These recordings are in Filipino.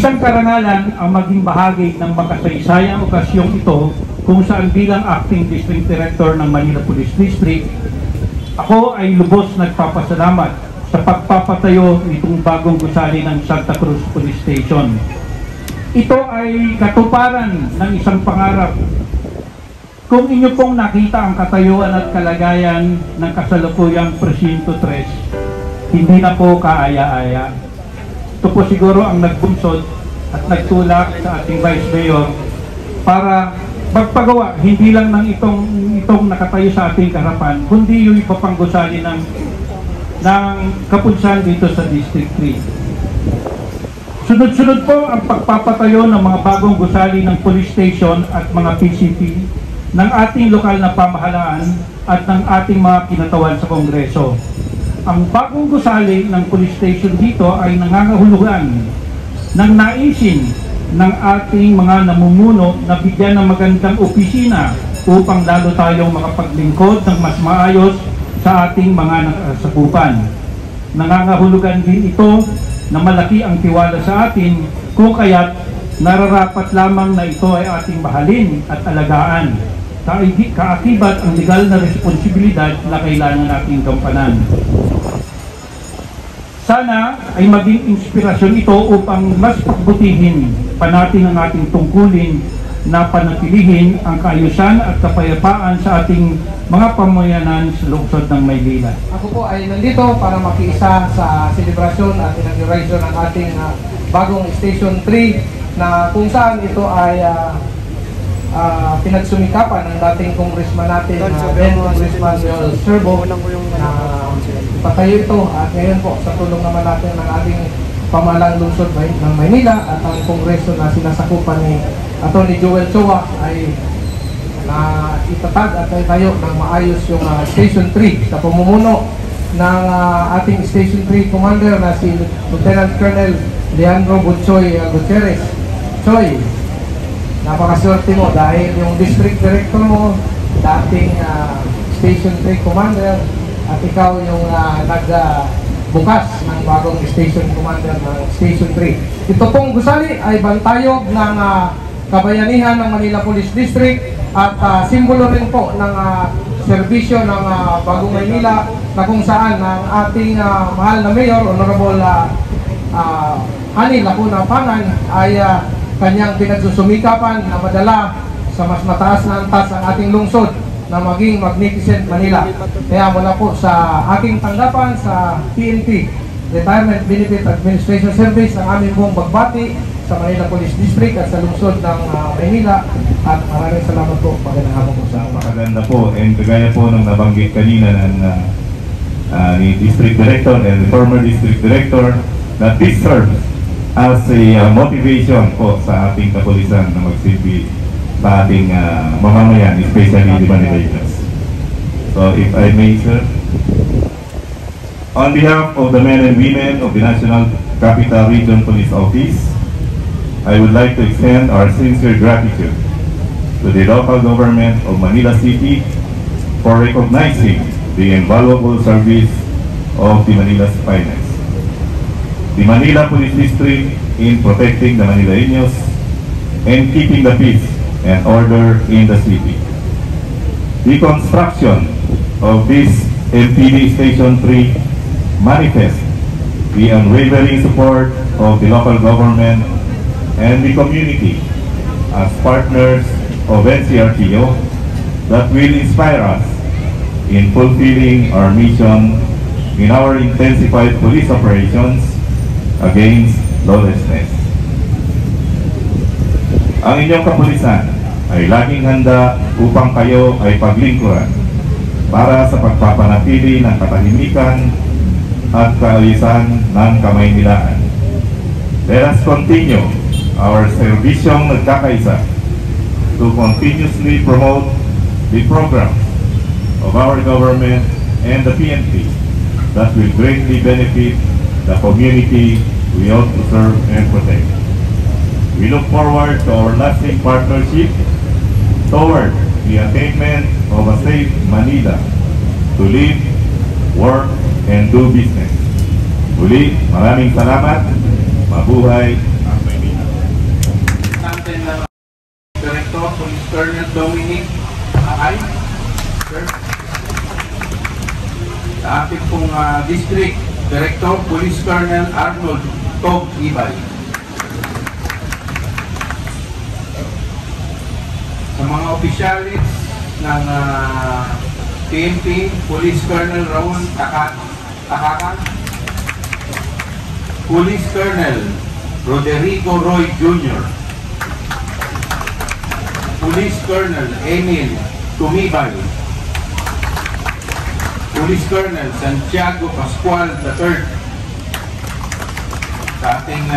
Isang karangalan ang maging bahagi ng makasaysayang okasyong ito kung saan bilang Acting District Director ng Manila Police District, ako ay lubos nagpapasalamat sa pagpapatayo nitong bagong gusali ng Santa Cruz Police Station. Ito ay katuparan ng isang pangarap. Kung inyo pong nakita ang katayuan at kalagayan ng kasalukuyang Presinto 3, hindi na po kaaya-aya. Ito po siguro ang nagbunsod at nagtulak sa ating Vice Mayor para magpagawa hindi lang ng itong nakatayo sa ating harapan, kundi yung iba pang gusali ng kapunsahan dito sa District 3. Sunod-sunod po ang pagpapatayo ng mga bagong gusali ng police station at mga PCP ng ating lokal na pamahalaan at ng ating mga kinatawan sa Kongreso. Ang bagong gusali ng police station dito ay nangangahulugan ng naisin ng ating mga namumuno na bigyan ng magandang opisina upang lalo tayong makapaglingkod ng mas maayos sa ating mga nakasakupan. Nangangahulugan din ito na malaki ang tiwala sa atin kung kaya't nararapat lamang na ito ay ating mahalin at alagaan. Kaakibat ang legal na responsibilidad na kailangan nating gampanan. Sana ay maging inspirasyon ito upang mas pagbutihin pa natin ang ating tungkulin na panatilihin ang kaayusan at kapayapaan sa ating mga pamayanan sa lungsod ng Maynila. Ako po ay nandito para makiisa sa selebrasyon at inauguration ng ating bagong Station 3 na kung saan ito ay pinagsumikapan ng dating congressman natin, then Congressman Joel Serbo, na patayo ito. At ngayon po, sa tulong naman natin ng ating pamahalang lungsod ng Maynila at ang kongreso na sinasakupan ni Atty. Joel Chua ay itatag at tayo ng maayos yung Station 3 sa pamumuno ng ating Station 3 Commander na si Lieutenant Colonel Leandro Butchoy Gutierrez. Choy, napakaswerte mo dahil yung District Director mo, dating Station 3 Commander, at ikaw yung nagbukas ng bagong Station Commander ng Station 3. Ito pong gusali ay bantayog ng kabayanihan ng Manila Police District at simbolo rin po ng serbisyo ng Bagong Maynila na kung saan ang ating mahal na Mayor, Honorable Ani Lacuna Pangan ay kanyang pinagsusumikapan na madala sa mas mataas na antas ang ating lungsod na maging Magnificent Manila. Kaya mula po sa aking tanggapan sa PNP, Retirement Benefit Administration Service, ang aming pong bagbati sa Manila Police District at sa lungsod ng Maynila, at maraming salamat po. Magandang hapon po sa akin. Maganda po, and kagaya po ng nabanggit kanina ni District Director and former District Director, that this serves as a motivation po sa ating kapulisan na magsilbi sa ating mamamayan, especially the Manileños. So if I may, sir, on behalf of the men and women of the National Capital Region Police Office, I would like to extend our sincere gratitude to the local government of Manila City for recognizing the invaluable service of the Manila's finest. The Manila Police District in protecting the Manileños and keeping the peace and order in the city. The construction of this MPD Station 3 manifests the unwavering support of the local government and the community as partners of NCRTO that will inspire us in fulfilling our mission in our intensified police operations against lawlessness. Ang inyong kapulisan ay laging handa upang kayo ay paglingkuran para sa pagpapanatili ng katahimikan at kaayusan ng Kamaynilaan. Let us continue our serbisyong nagkakaisa to continuously promote the programs of our government and the PNP that will greatly benefit the community we ought to serve and protect. We look forward to our lasting partnership toward the attainment of a safe Manila to live, work, and do business. Muli, maraming salamat. Mabuhay ang Maynila. natin ng Director, Police Colonel Dominic Akay. Sir. Sa ating pong District Director, Police Colonel Arnold Tog Ibay. Sa mga opisyalis ng PNP, Police Colonel Raul Takakan, Police Colonel Roderigo Roy Jr., Police Colonel Emil Tumibay, Police Colonel Santiago Pascual III, sa ating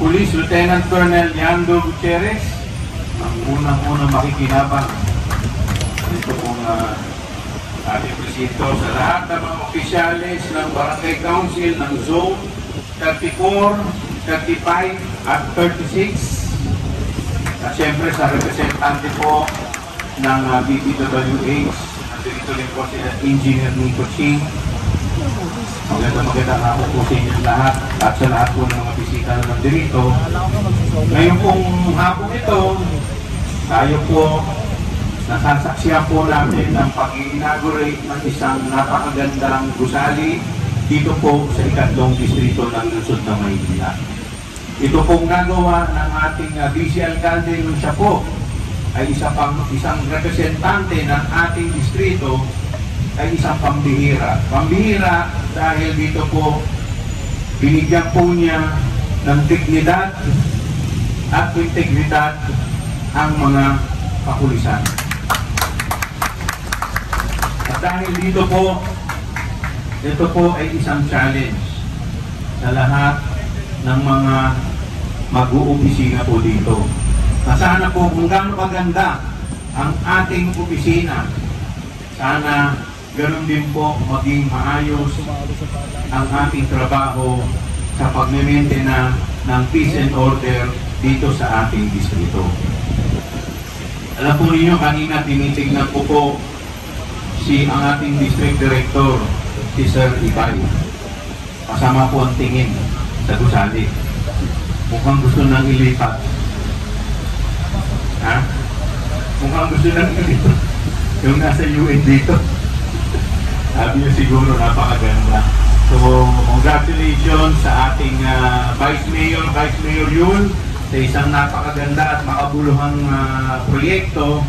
Police Lieutenant Colonel Yando Gutierrez, ang unang-unang makikinabang dito pong ating presinto, sa lahat ng mga opisyalis ng Barangay Council ng Zone 34, 35 at 36, at syempre sa representante po ng BPWH, nandito rin po sila Engineer Nico Ching. Magandang ako po sa inyo lahat at sa lahat po ng mga bisita na nandito. Ngayon pong hapon ito, tayo po nasasaksihan po natin ng pag-inaugurate ng isang napakagandang gusali dito po sa ikatlong distrito ng lungsod ng Maynila. Ito pong nagawa ng ating Vice Alcalde nung siya po ay isang representante ng ating distrito, ay isang pambihira. Pambihira dahil dito po binigyan po niya ng dignidad at integridad ang mga kapulisan. At dahil dito po, ito po ay isang challenge sa lahat ng mga mag-uopisina po dito. Na sana po kung gaano kaganda ang ating opisina, sana ganoon din po maging maayos ang ating trabaho sa pag-maintain ng peace and order dito sa ating distrito. Alam po ninyo, kanina tinitignan ko po ang ating District Director, si Sir Ibay. Kasama po ang tingin sa gusali. Mukhang gusto nang ilipat. Ha? Mukhang gusto nang ilipat. Yung nasa UN dito. Sabi niyo siguro napakaganda. So, congratulations sa ating Vice Mayor Yul, sa isang napakaganda at makabuluhang proyekto.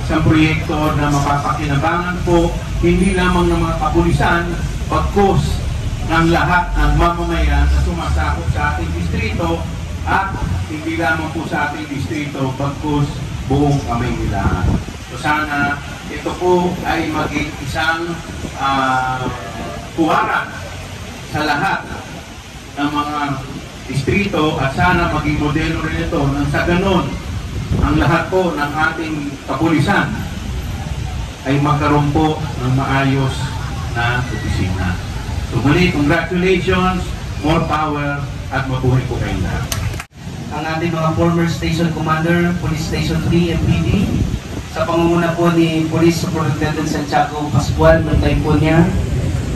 Isang proyekto na mapapakinabangan po hindi lamang ng mga kapulisan, pagkos ng lahat ng mamamayan na sumasakop sa ating distrito, at hindi lamang po sa ating distrito, pagkos buong Kamaynilaan. So sana ito po ay maging isang puwaran sa lahat ng mga distrito, at sana maging modelo rin ito nang sa ganon ang lahat po ng ating kapulisan ay magkaroon po ng maayos na opisina. So muli, congratulations, more power, at mabuhay po kayo lahat. Ang ating mga former station commander, Police Station 3, MPD, sa pangunguna po ni Police Superintendent Santiago Pascual, bantay po niya,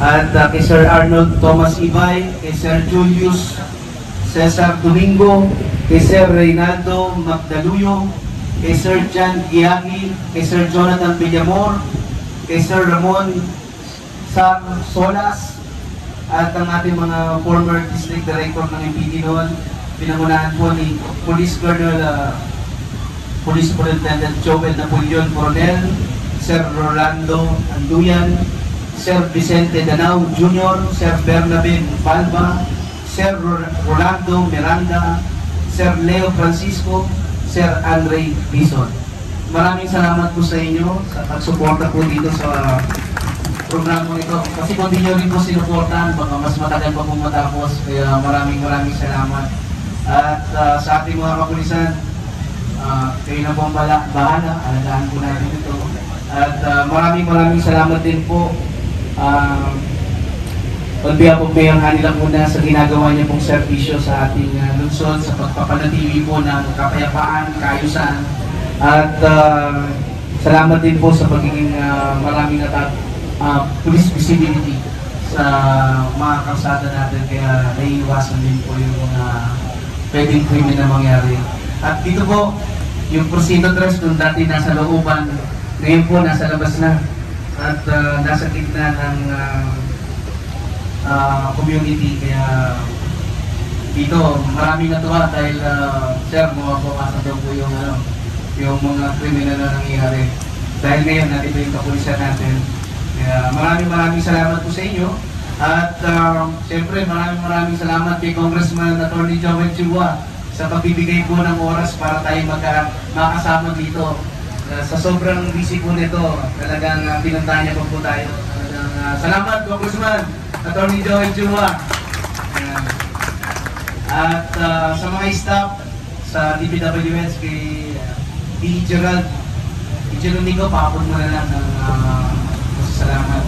at kay Sir Arnold Thomas Ibay, kay Sir Julius Cesar Domingo, kay Sir Reynaldo Magdaluyo, kay Sir Jan Giagi, kay Sir Jonathan Villamor, kay Sir Ramon Sam Solas, at ang ating mga former district director ng MPD noon, pinangunahan po ni Police Colonel Police Superintendent Joel Napoleon Coronel, Sir Rolando Anduyan, Sir Vicente Danao Jr., Sir Bernabé Balba, Sir Rolando Miranda, Sir Leo Francisco, Sir Andre Bison. Maraming salamat po sa inyo sa pagsuporta po dito sa programa ito. Kasi kung di nyo rin po sinuportahan, baka mas matagal pa pong matapos. Kaya maraming salamat. At sa ating mga kapulisan, kayo na po ang bahala. Alagaan po natin ito. At maraming salamat din po. On behalf of Mayor Hani Lacuna sa ginagawa niya pong serbisyo sa ating lungsod, sa pagpapanatili po ng kapayapaan, kaayusan, at salamat din po sa pagiging maraming police visibility sa mga kalsada natin, kaya naiiwasan din po yung mga pwedeng krimen na mangyari. At dito po, yung Crucito Trust nung dati nasa looban, ngayon po nasa labas na at nasa gitna ng community. Kaya dito maraming natuwa dahil sir, mawawasan daw po yung mga kriminal na nangyayari. Dahil ngayon natin po yung kapulisan natin. Kaya maraming salamat po sa inyo. At siyempre maraming salamat kay Congressman Attorney Joel Chua sa pagbibigay po ng oras para tayo makasama dito. Sa sobrang busy po nito, talagang pinuntahan niya po tayo. Salamat Congressman Attorney Joel Chua. At sa mga staff sa DPWH kay D. Gerald Nico, paapon mo na lang ng salamat.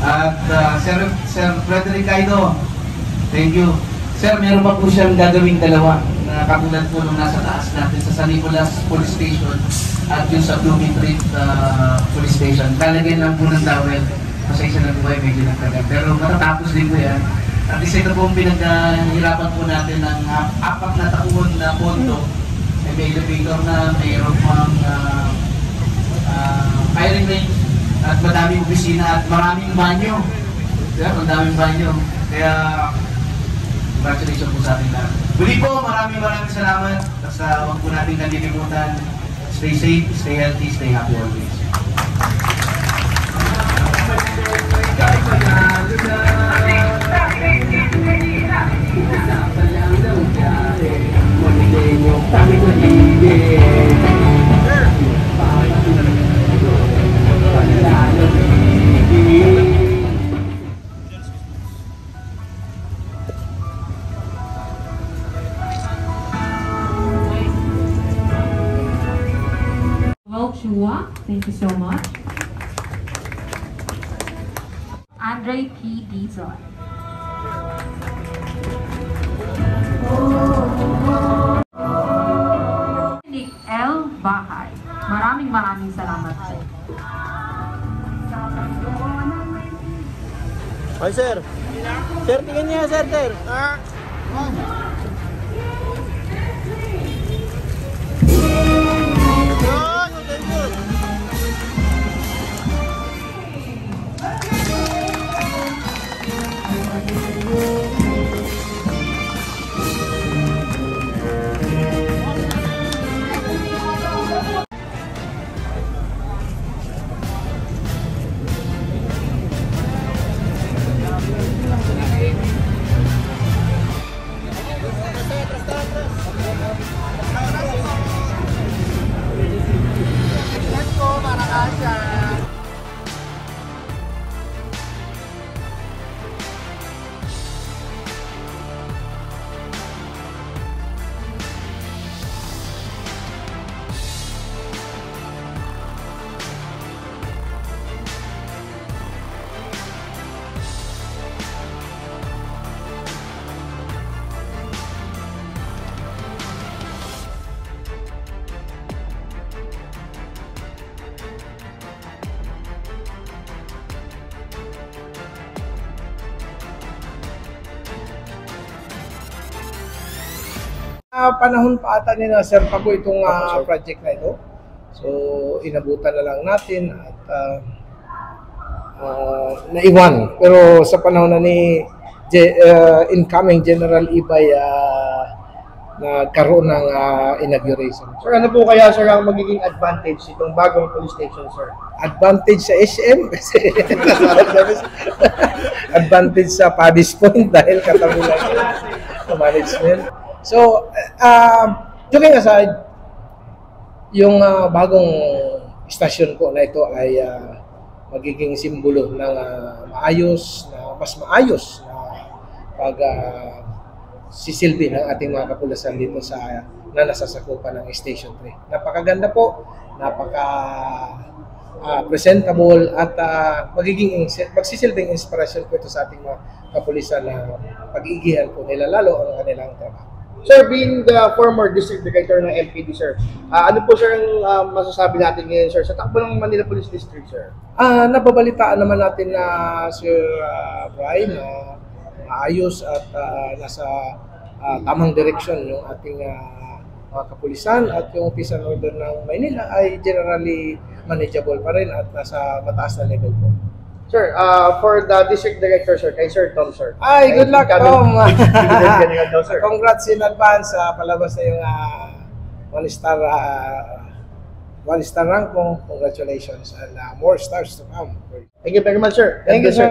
At Sir Frederick Caido, thank you. Sir, meron pa po siyang gagawing dalawa na katulad po nung nasa taas natin sa San Nicolas Police Station at yung sa Blooming Street Police Station. Talagyan lang po ng towel. Pasensya na po kayo, medyo nagkagat. Pero matatapos din po yan. At isa ito pong pinaghihirapan po natin ng 4 na taon na pondo. May elevator na, mayroon pang firing range, at madaming opisina at maraming banyo. Yeah, madaming banyo. Kaya, congratulations po sa ating lahat. Muli po, maraming salamat. Basta huwag po natin kalilimutan. Stay safe, stay healthy, stay happy always. Chua, thank you so much. Andre P. Dizon. Nick L. Bahay. Maraming salamat po. Hi, sir. Sir, tingin niya, sir. Panahon pa ata ni na Sir Paco itong project na ito. So, inabutan na lang natin at naiwan. Pero sa panahon na ni incoming General Ibay, nagkaroon ng inauguration. Sir, ano po kaya, sir, ang magiging advantage itong bagong police station, sir? Advantage sa SM kasi advantage sa Paddy's Point dahil katabi lang sa management. So, joking aside, yung bagong istasyon ko na ito ay magiging simbolo ng mas maayos na sisilbi ng ating mga kapulisan dito na nasasakupan ng Station 3. Napakaganda po, presentable at magsisilbing inspirasyon po ito sa ating mga kapulisan na pag-iigihan po nila lalo ang kanilang trabaho. Sir, being the former district director ng LPD, sir, ano po, sir, ang masasabi natin ngayon, sir, sa takbo ng Manila Police District, sir? Nababalitaan naman natin na Sir Brian na maayos at nasa tamang direksyon yung ating mga kapulisan at yung peace and order ng Maynila ay generally manageable pa rin at nasa mataas na level po. Sir, for the district director, sir, kay Sir Tom, sir. Ay, good luck, Tom! Ganyan daw, sir. Congrats in advance sa palabas na yung one star rank mo. Congratulations and more stars to come. Thank you very much, sir. Thank you, sir.